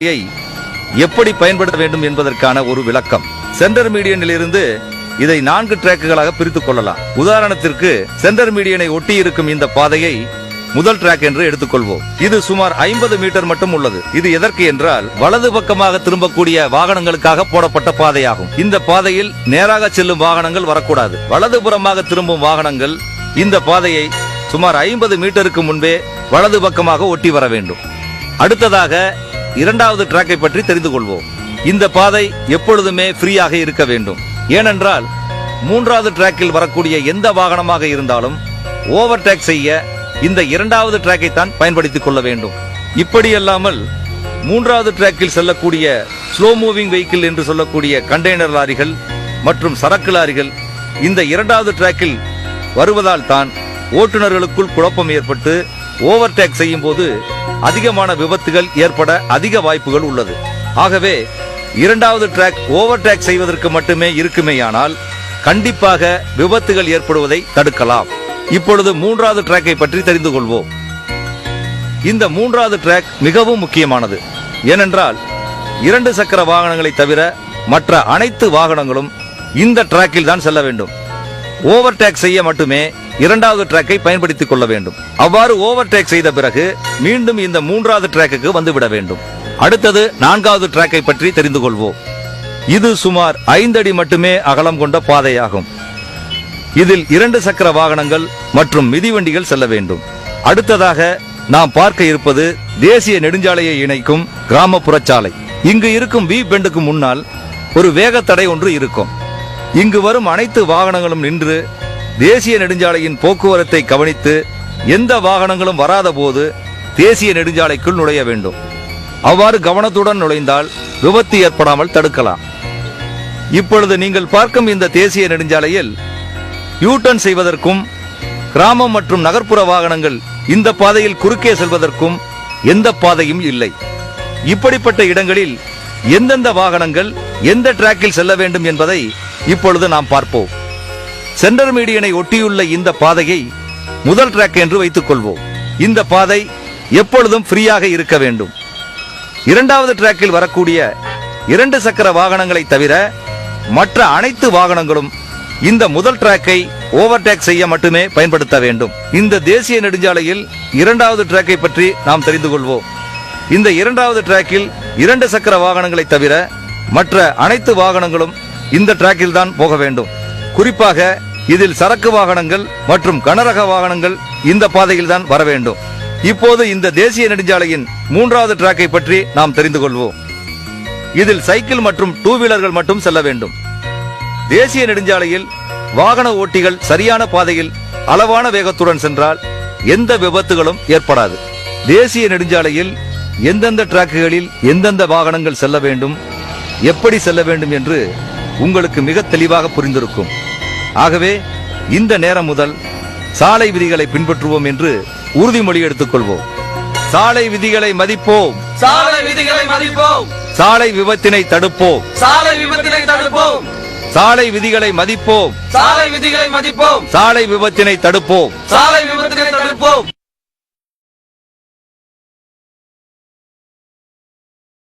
எப்படி பயன்படுத்த வேண்டும் என்பதற்கான ஒரு விளக்கம். சென்டர் மீடியனில் இருந்து இதை 4 டிராக்குகளாக பிரித்துக் கொள்ளலாம். உதாரணத்திற்கு சென்டர் மீடியனை ஒட்டி இருக்கும் இந்த பாதையை முதல் டிராக் என்று எடுத்துக்கொள்வோம். இது சுமார் 50 மீட்டர் மட்டும் உள்ளது. இது எதற்கு என்றால் வலது பக்கமாக திரும்பக்கூடிய வாகனங்களுக்காக போடப்பட்ட பாதையாகும். இந்த பாதையில் நேராக செல்லும் வாகனங்கள் வரக்கூடாது. வலதுபுறமாக திரும்பும் வாகனங்கள் இந்த பாதையை சுமார் 50 மீட்டருக்கு முன்பே வலது பக்கமாக ஒட்டி வர வேண்டும். அடுத்ததாக இரண்டாவது டிராக்கை பற்றி தெரிந்து கொள்வோம். இந்த பாதை எப்பொழுதுமே ஃப்ரீயாக இருக்க வேண்டும். ஏனென்றால் மூன்றாவது டிராக்கில் வரக்கூடிய எந்த வாகனமாக இருந்தாலும் ஓவர்டேக் செய்ய இந்த இரண்டாவது டிராக்கை தான் பயன்படுத்திக் கொள்ள வேண்டும். இப்படியல்லாமல் மூன்றாவது டிராக்கில் செல்லக்கூடிய ஸ்லோ மூவிங் வெஹிக்கிள் என்று சொல்லக்கூடிய கண்டெய்னர் லாரிகள் மற்றும் சரக்கு லாரிகள் இந்த இரண்டாவது டிராக்கில் வருவதால் தான் ஓட்டுநர்களுக்குள் குழப்பம் ஏற்பட்டு ஓவர்டேக் செய்யும் போது அதிகமான விபத்துகள் ஏற்பட அதிக வாய்ப்புகள் உள்ளது. ஆகவே இரண்டாவது டிராக் ஓவர்டேக் செய்வதற்கு மட்டுமே இருக்குமேயானால் கண்டிப்பாக விபத்துகள் ஏற்படுவதை தடுக்கலாம். இப்பொழுது மூன்றாவது டிராக்கை பற்றி தெரிந்து கொள்வோம். இந்த மூன்றாவது டிராக் மிகவும் முக்கியமானது. ஏனென்றால் 2 சக்கர வாகனங்களை தவிர மற்ற அனைத்து வாகனங்களும் இந்த டிராக்கில் தான் செல்ல வேண்டும். ஓவர்டேக் செய்ய மட்டுமே இரண்டாவது டிராக்கை பயன்படுத்திக் கொள்ள வேண்டும். அவ்வாறு ஓவர்டேக் செய்த பிறகு மீண்டும் இந்த மூன்றாவது டிராக்குக்கு வந்துவிட வேண்டும். அடுத்தது 4வது டிராக்கை பற்றி தெரிந்து கொள்வோம். இது சுமார் 5 அடி மட்டுமே அகலம் கொண்ட பாதையாகும். இதில் 2 சக்கர வாகனங்கள் மற்றும் மிதிவண்டிகள் செல்ல வேண்டும். அடுத்ததாக நாம் பார்க்க இருப்பது தேசிய நெடுஞ்சாலையை இணைக்கும் கிராமப்புற சாலை. இங்கு இருக்கும் வி பெண்டுக்கு முன்னால் ஒரு வேகத்தடை ஒன்று இருக்கும். இங்கு வரும் அனைத்து வாகனங்களும் நின்று தேசிய நெடுஞ்சாலையின் போக்குவரத்தை கவனித்து எந்த வாகனங்களும் வராத போது தேசிய நெடுஞ்சாலைக்குள் நுழைய வேண்டும். அவ்வாறு கவனத்துடன் நுழைந்தால் விபத்து ஏற்படாமல் தடுக்கலாம். இப்பொழுது நீங்கள் பார்க்கும் இந்த தேசிய நெடுஞ்சாலையில் யூ-டர்ன் செய்வதற்கும் கிராமம் மற்றும் நகர்ப்புற வாகனங்கள் இந்த பாதையில் குறுக்கே செல்வதற்கும் எந்த பாதையும் இல்லை. இப்படிப்பட்ட இடங்களில் எந்தெந்த வாகனங்கள் எந்த டிராக்கில் செல்ல வேண்டும் என்பதை இப்பொழுது நாம் பார்ப்போம். சென்டர் மீடியனை ஒட்டியுள்ள இந்த பாதையை முதல் டிராக் என்று வைத்துக் கொள்வோம். இந்த பாதை எப்பொழுதும் ஃப்ரீயாக இருக்க வேண்டும். இரண்டாவது டிராக்கில் வரக்கூடிய 2 சக்கர வாகனங்களை தவிர மற்ற அனைத்து வாகனங்களும் இந்த முதல் டிராக்கை ஓவர்டேக் செய்ய மட்டுமே பயன்படுத்த வேண்டும். இந்த தேசிய நெடுஞ்சாலையில் இரண்டாவது டிராக்கை பற்றி நாம் தெரிந்து கொள்வோம். இந்த இரண்டாவது டிராக்கில் 2 சக்கர வாகனங்களை தவிர மற்ற அனைத்து வாகனங்களும் இந்த டிராக்கில் தான் போக வேண்டும். குறிப்பாக இதில் சரக்கு வாகனங்கள் மற்றும் கனரக வாகனங்கள் இந்த பாதையில் தான் வர வேண்டும். இப்போது இந்த தேசிய நெடுஞ்சாலையின் 3வது டிராக்கை பற்றி நாம் தெரிந்து கொள்வோம். இதில் சைக்கிள் மற்றும் 2 வீலர்கள் மட்டும் செல்ல வேண்டும். தேசிய நெடுஞ்சாலையில் வாகன ஓட்டிகள் சரியான பாதையில் அளவான வேகத்துடன் சென்றால் எந்த விபத்துகளும் ஏற்படாது. தேசிய நெடுஞ்சாலையில் எந்தெந்த டிராக்குகளில் எந்தெந்த வாகனங்கள் செல்ல வேண்டும், எப்படி செல்ல வேண்டும் என்று உங்களுக்கு மிக தெளிவாக புரிந்திருக்கும். ஆகவே இந்த நேரம் முதல் சாலை விதிகளை பின்பற்றுவோம் என்று உறுதிமொழி எடுத்துக்கொள்வோம். சாலை விதிகளை மதிப்போம். சாலை விதிகளை மதிப்போம். சாலை விபத்தினை தடுப்போம். சாலை விபத்தினை தடுப்போம். சாலை விதிகளை மதிப்போம். சாலை விதிகளை மதிப்போம். சாலை விபத்தினை தடுப்போம். சாலை விபத்தினை தடுப்போம்.